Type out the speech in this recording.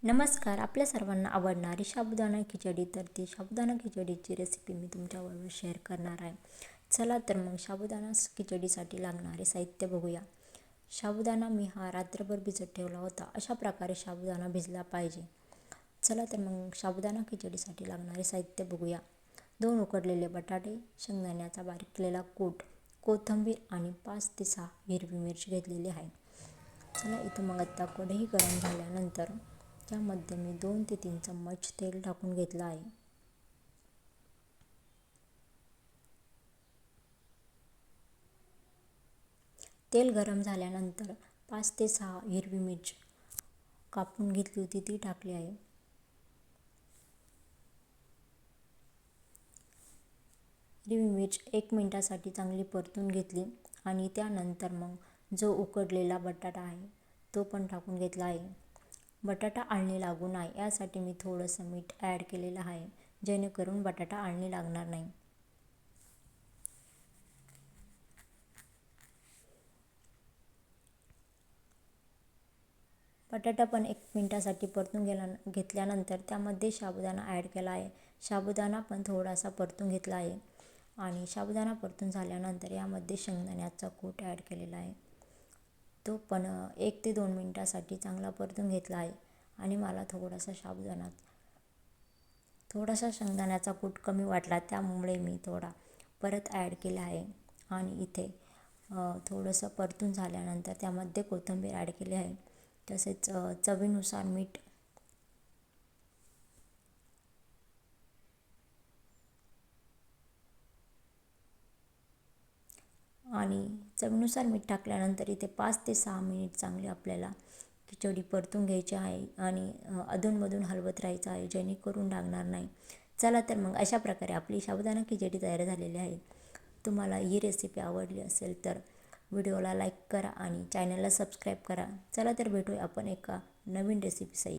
नमस्कार. आपल्या सर्वांना आवडणारी साबुदाणा खिचडी. तर ती साबुदाणा खिचडीची रेसिपी मी तुमच्याबरोबर शेअर करणार आहे. चला तर मग साबुदाणा खिचडीसाठी लागणारे साहित्य बघूया. साबुदाणा मी रात्रभर भिजत ठेवला होता. अशा प्रकारे साबुदाणा भिजला पाहिजे. चला तर मग साबुदाणा खिचडीसाठी लागणारे साहित्य बघूया. 2 उकडलेले बटाटे, शेंगदाण्याचा बारीक केलेला कूट, कोथिंबीर आणि 5 ते 6 हिरवी मिरची घेतलेली आहे. चला इथं मग आता कढई गरम झाल्यानंतर त्यामध्ये मी 2 ते 3 चम्मच तेल टाकून घेतलं आहे. तेल गरम झाल्यानंतर 5 ते 6 हिरवी मिरची कापून घेतली होती ती टाकली आहे. हिरवी मिरच 1 मिनिटासाठी चांगली परतून घेतली आणि त्यानंतर मग जो उकडलेला बटाटा आहे तो पण टाकून घेतला आहे. बटाटा आळणी लागू नये यासाठी मी थोडंसं मीठ ॲड केलेलं आहे, जेणेकरून बटाटा आळणी लागणार नाही. बटाटा पण 1 मिनिटासाठी परतून घेतल्यानंतर त्यामध्ये साबुदाणा ॲड केला आहे. साबुदाणा पण थोडासा परतून घेतला आहे आणि साबुदाणा परतून झाल्यानंतर यामध्ये शेंगदाण्याचा कूट ॲड केलेला आहे. तो पण 1 ते 2 मिनिटासाठी चांगला परतून घेतला आहे आणि मला थोडासा शेंगदाण्याचा कूट कमी वाटला, त्यामुळे मी थोडा परत ॲड केला आहे. आणि इथे थोडंसं परतून झाल्यानंतर त्यामध्ये कोथिंबीर ॲड केली आहे. तसेच चवीनुसार मीठ टाकल्यानंतर इथे 5 ते 6 मिनिट चांगली आपल्याला खिचडी परतून घ्यायची आहे आणि अधूनमधून हलवत राहायचं आहे, जेणेकरून लागणार नाही. चला तर मग अशा प्रकारे आपली साबुदाणा खिचडी तयार झालेली आहे. तुम्हाला ही रेसिपी आवडली असेल तर व्हिडिओला लाईक करा आणि चॅनलला सबस्क्राईब करा. चला तर भेटूया आपण एका नवीन रेसिपीसहित.